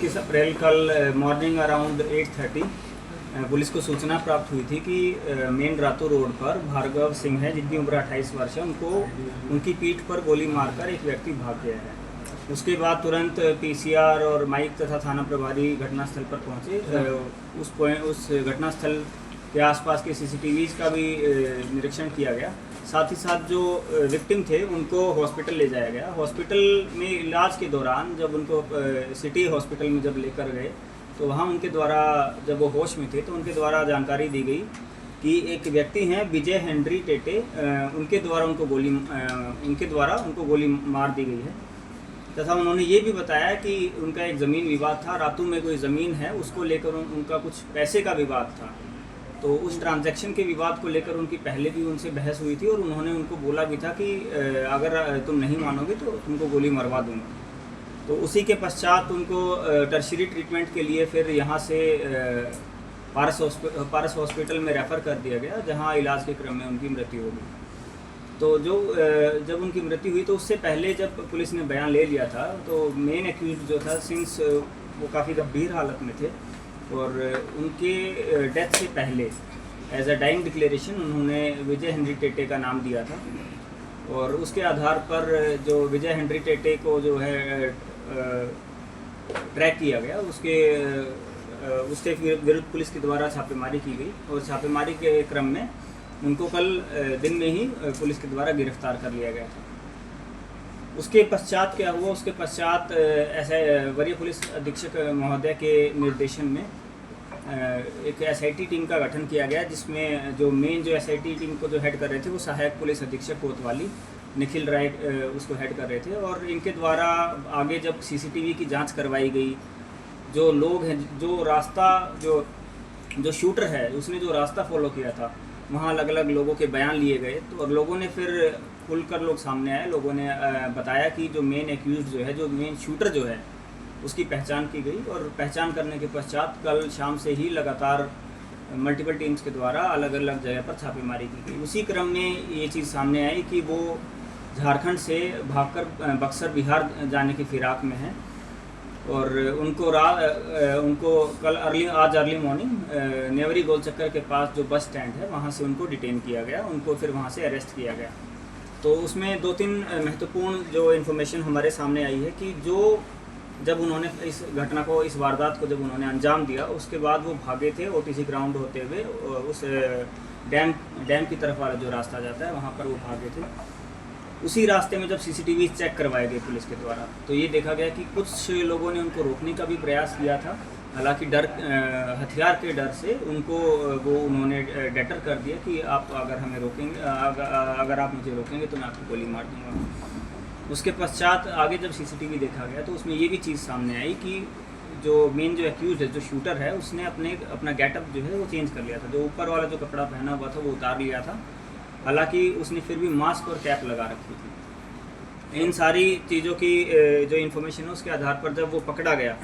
किस अप्रैल कल morning around 8:30 police को सूचना प्राप्त हुई थी कि मेन रातू रोड पर भार्गव सिंह है, जिनकी उम्र 28 वर्ष है, उनकी पीठ पर गोली मारकर एक व्यक्ति भाग गया है। उसके बाद तुरंत पीसीआर और माइक तथा थाना प्रभारी घटनास्थल पर पहुंचे। उस घटनास्थल के आसपास के सीसीटीवीज का भी निरीक्षण किया गया। साथ ही साथ जो विक्टिम थे उनको हॉस्पिटल ले जाया गया। हॉस्पिटल में इलाज के दौरान जब उनको सिटी हॉस्पिटल में जब लेकर गए तो वहाँ उनके द्वारा, जब वो होश में थे तो उनके द्वारा जानकारी दी गई कि एक व्यक्ति हैं विजय हेनरी टेटे, उनके द्वारा उनको गोली मार दी गई है। तथा उन्होंने ये भी बताया कि उनका एक ज़मीन विवाद था, रातू में कोई ज़मीन है, उसको लेकर उनका कुछ पैसे का विवाद था। तो उस ट्रांजैक्शन के विवाद को लेकर उनकी पहले भी उनसे बहस हुई थी और उन्होंने उनको बोला भी था कि अगर तुम नहीं मानोगे तो तुमको गोली मरवा दूंगा। तो उसी के पश्चात उनको टर्शियरी ट्रीटमेंट के लिए फिर यहाँ से पारस हॉस्पिटल में रेफ़र कर दिया गया, जहाँ इलाज के क्रम में उनकी मृत्यु हो गई। तो जब उनकी मृत्यु हुई तो उससे पहले जब पुलिस ने बयान ले लिया था तो मेन एक्यूज जो था, सिंस वो काफ़ी गंभीर हालत में थे और उनके डेथ से पहले एज अ डाइंग डिक्लेरेशन उन्होंने विजय हेनरी टेटे का नाम दिया था। और उसके आधार पर जो विजय हेनरी टेटे को जो है ट्रैक किया गया, उसके विरुद्ध पुलिस के द्वारा छापेमारी की गई और छापेमारी के क्रम में उनको कल दिन में ही पुलिस के द्वारा गिरफ्तार कर लिया गया था। उसके पश्चात क्या हुआ, उसके पश्चात ऐसे वरीय पुलिस अधीक्षक महोदय के निर्देशन में एक एसआईटी टीम का गठन किया गया, जिसमें जो एसआईटी टीम को जो हेड कर रहे थे वो सहायक पुलिस अधीक्षक कोतवाली निखिल राय उसको हेड कर रहे थे। और इनके द्वारा आगे जब सीसीटीवी की जांच करवाई गई, जो लोग हैं, जो शूटर है उसने जो रास्ता फॉलो किया था, वहाँ अलग अलग लोगों के बयान लिए गए। तो और लोगों ने फिर खुलकर लोग सामने आए, लोगों ने बताया कि जो मेन एक्यूज जो है, जो मेन शूटर जो है, उसकी पहचान की गई। और पहचान करने के पश्चात कल शाम से ही लगातार मल्टीपल टीम्स के द्वारा अलग अलग जगह पर छापेमारी की गई। उसी क्रम में ये चीज़ सामने आई कि वो झारखंड से भागकर बक्सर बिहार जाने की फिराक में हैं और उनको कल आज अर्ली मॉर्निंग नेवरी गोल चक्कर के पास जो बस स्टैंड है वहाँ से उनको डिटेन किया गया, उनको फिर वहाँ से अरेस्ट किया गया। तो उसमें 2-3 महत्वपूर्ण जो इन्फॉर्मेशन हमारे सामने आई है कि जब उन्होंने इस घटना को, इस वारदात को जब उन्होंने अंजाम दिया, उसके बाद वो भागे थे ओटीसी ग्राउंड होते हुए उस डैम की तरफ वाला जो रास्ता जाता है वहाँ पर वो भागे थे। उसी रास्ते में जब सीसीटीवी चेक करवाए गए पुलिस के द्वारा तो ये देखा गया कि कुछ लोगों ने उनको रोकने का भी प्रयास किया था। हालांकि हथियार के डर से उन्होंने डेटर कर दिया कि आप अगर हमें रोकेंगे, अगर आप मुझे रोकेंगे तो मैं आपको गोली मार दूंगा। उसके पश्चात आगे जब सीसीटीवी देखा गया तो उसमें ये भी चीज़ सामने आई कि जो एक्यूज है, जो शूटर है, उसने अपना गेटअप जो है वो चेंज कर लिया था। जो ऊपर वाला जो कपड़ा पहना हुआ था वो उतार लिया था, हालांकि उसने फिर भी मास्क और कैप लगा रखी थी। इन सारी चीज़ों की जो इन्फॉर्मेशन है उसके आधार पर जब वो पकड़ा गया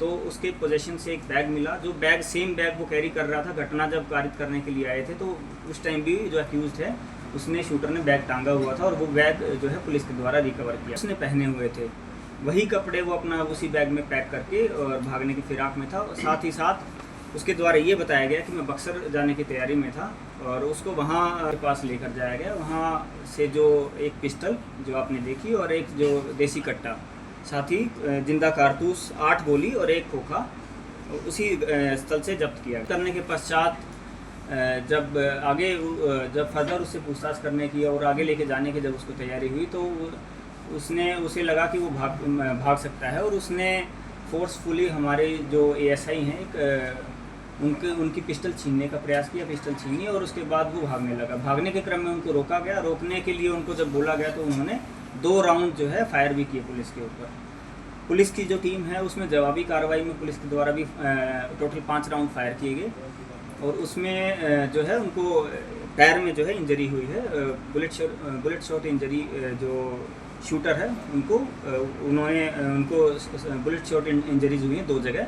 तो उसके पोजीशन से एक बैग मिला, जो सेम बैग वो कैरी कर रहा था। घटना जब कारित करने के लिए आए थे तो उस टाइम भी जो एक्यूज है उसने, शूटर ने बैग टांगा हुआ था और वो बैग जो है पुलिस के द्वारा रिकवर किया। उसने पहने हुए थे वही कपड़े वो अपना उसी बैग में पैक करके और भागने की फिराक में था। साथ ही साथ उसके द्वारा ये बताया गया कि मैं बक्सर जाने की तैयारी में था और उसको वहाँ के पास लेकर जाया गया। वहाँ से जो एक पिस्टल जो आपने देखी और एक जो देसी कट्टा, साथ ही जिंदा कारतूस 8 गोली और 1 खोखा उसी स्थल से जब्त किया। करने के पश्चात जब फर्दर उससे पूछताछ करने की और आगे लेके जाने की जब उसको तैयारी हुई तो उसे लगा कि वो भाग सकता है और उसने फोर्सफुली हमारे जो एएसआई हैं उनकी पिस्टल छीनने का प्रयास किया, पिस्टल छीनी और उसके बाद वो भागने लगा। भागने के क्रम में उनको रोका गया। रोकने के लिए उनको जब बोला गया तो उन्होंने 2 राउंड जो है फायर भी किए पुलिस के ऊपर। पुलिस की जो टीम है उसमें जवाबी कार्रवाई में पुलिस के द्वारा भी टोटल 5 राउंड फायर किए गए और उसमें जो है उनको पैर में जो है इंजरी हुई है, बुलेट शॉट इंजरी। जो शूटर है उनको बुलेट शॉट इंजरीज हुई हैं 2 जगह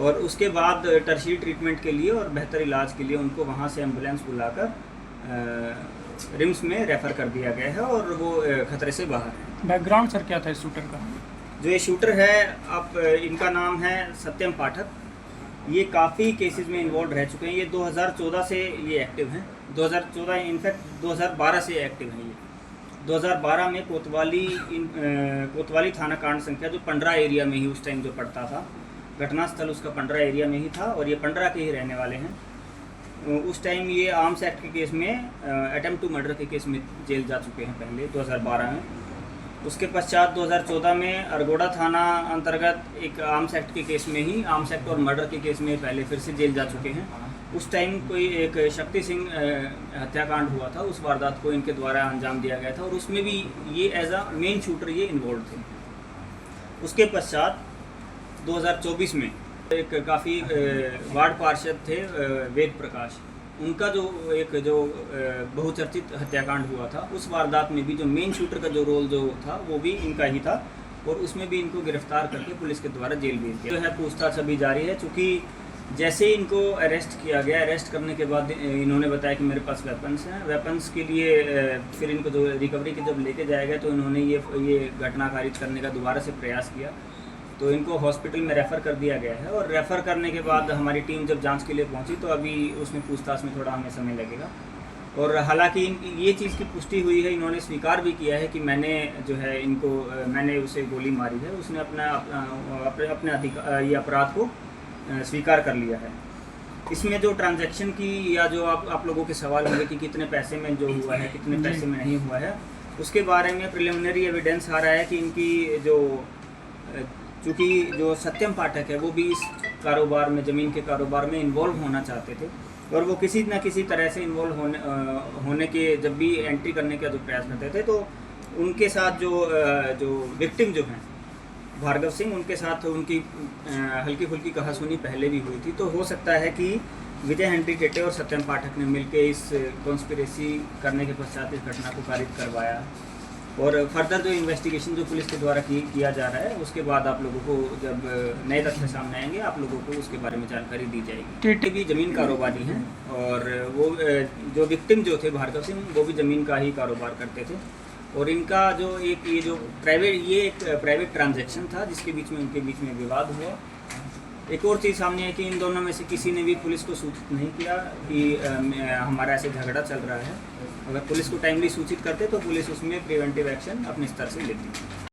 और उसके बाद टर्शियरी ट्रीटमेंट के लिए और बेहतर इलाज के लिए उनको वहाँ से एम्बुलेंस बुलाकर रिम्स में रेफ़र कर दिया गया है और वो खतरे से बाहर है। बैकग्राउंड सर क्या था इस शूटर का? जो ये शूटर है, आप इनका नाम है सत्यम पाठक। ये काफ़ी केसेस में इन्वॉल्व रह चुके हैं। ये 2014 से ये एक्टिव हैं। 2014 इनफैक्ट 2012 से एक्टिव हैं ये। 2012 में कोतवाली थाना कांड संख्या जो पंडरा एरिया में ही उस टाइम जो पड़ता था, घटना स्थल उसका पंडरा एरिया में ही था और ये पंडरा के ही रहने वाले हैं। उस टाइम ये आर्म्स एक्ट के केस में, अटेम्प्ट टू मर्डर के केस में जेल जा चुके हैं पहले 2012 में। उसके पश्चात 2014 में अरगोड़ा थाना अंतर्गत एक आर्म्स एक्ट के केस में ही, आर्म्स एक्ट और मर्डर के केस में पहले फिर से जेल जा चुके हैं। उस टाइम कोई एक शक्ति सिंह हत्याकांड हुआ था, उस वारदात को इनके द्वारा अंजाम दिया गया था और उसमें भी ये एज अ मेन शूटर ये इन्वॉल्व थे। उसके पश्चात 2024 में एक काफ़ी वार्ड पार्षद थे वेद प्रकाश, उनका जो बहुचर्चित हत्याकांड हुआ था, उस वारदात में भी जो मेन शूटर का जो रोल जो था वो भी इनका ही था और उसमें भी इनको गिरफ्तार करके पुलिस के द्वारा जेल भेज दिया। जो है पूछताछ अभी जारी है। चूँकि जैसे इनको अरेस्ट किया गया, अरेस्ट करने के बाद इन्होंने बताया कि मेरे पास वेपन्स हैं। वेपन्स के लिए फिर इनको जो रिकवरी के जब लेके जाया गया तो इन्होंने ये घटना खारिज करने का दोबारा से प्रयास किया, तो इनको हॉस्पिटल में रेफ़र कर दिया गया है। और रेफ़र करने के बाद हमारी टीम जब जांच के लिए पहुंची तो अभी उसमें पूछताछ में थोड़ा हमें समय लगेगा। और हालांकि ये चीज़ की पुष्टि हुई है, इन्होंने स्वीकार भी किया है कि मैंने उसे गोली मारी है। उसने अपने ये अपराध को स्वीकार कर लिया है। इसमें जो ट्रांजैक्शन की या जो आप लोगों के सवाल होंगे कि कितने पैसे में जो हुआ है, कितने पैसे में नहीं हुआ है, उसके बारे में प्रिलिमिनरी एविडेंस आ रहा है कि इनकी चूँकि जो सत्यम पाठक है वो भी इस कारोबार में, ज़मीन के कारोबार में इन्वॉल्व होना चाहते थे और वो किसी न किसी तरह से इन्वॉल्व होने के जब भी एंट्री करने का जो प्रयास करते थे तो उनके साथ जो विक्टिम जो हैं भार्गव सिंह, उनके साथ उनकी हल्की फुल्की कहासुनी पहले भी हुई थी। तो हो सकता है कि विजय हेनरी टेटे और सत्यम पाठक ने मिलकर इस कॉन्स्पिरेसी करने के पश्चात इस घटना को खारिज करवाया और फर्दर जो इन्वेस्टिगेशन जो पुलिस के द्वारा किया जा रहा है उसके बाद आप लोगों को जब नए तथ्य सामने आएंगे आप लोगों को उसके बारे में जानकारी दी जाएगी। टेटे भी ज़मीन कारोबारी हैं और वो जो विक्टिम जो थे भार्गव सिंह वो भी ज़मीन का ही कारोबार करते थे और इनका जो एक प्राइवेट ट्रांजैक्शन था जिसके बीच में उनके बीच में विवाद हुआ। एक और चीज़ सामने है कि इन दोनों में से किसी ने भी पुलिस को सूचित नहीं किया कि हमारा ऐसे झगड़ा चल रहा है। अगर पुलिस को टाइमली सूचित करते तो पुलिस उसमें प्रिवेंटिव एक्शन अपने स्तर से लेती।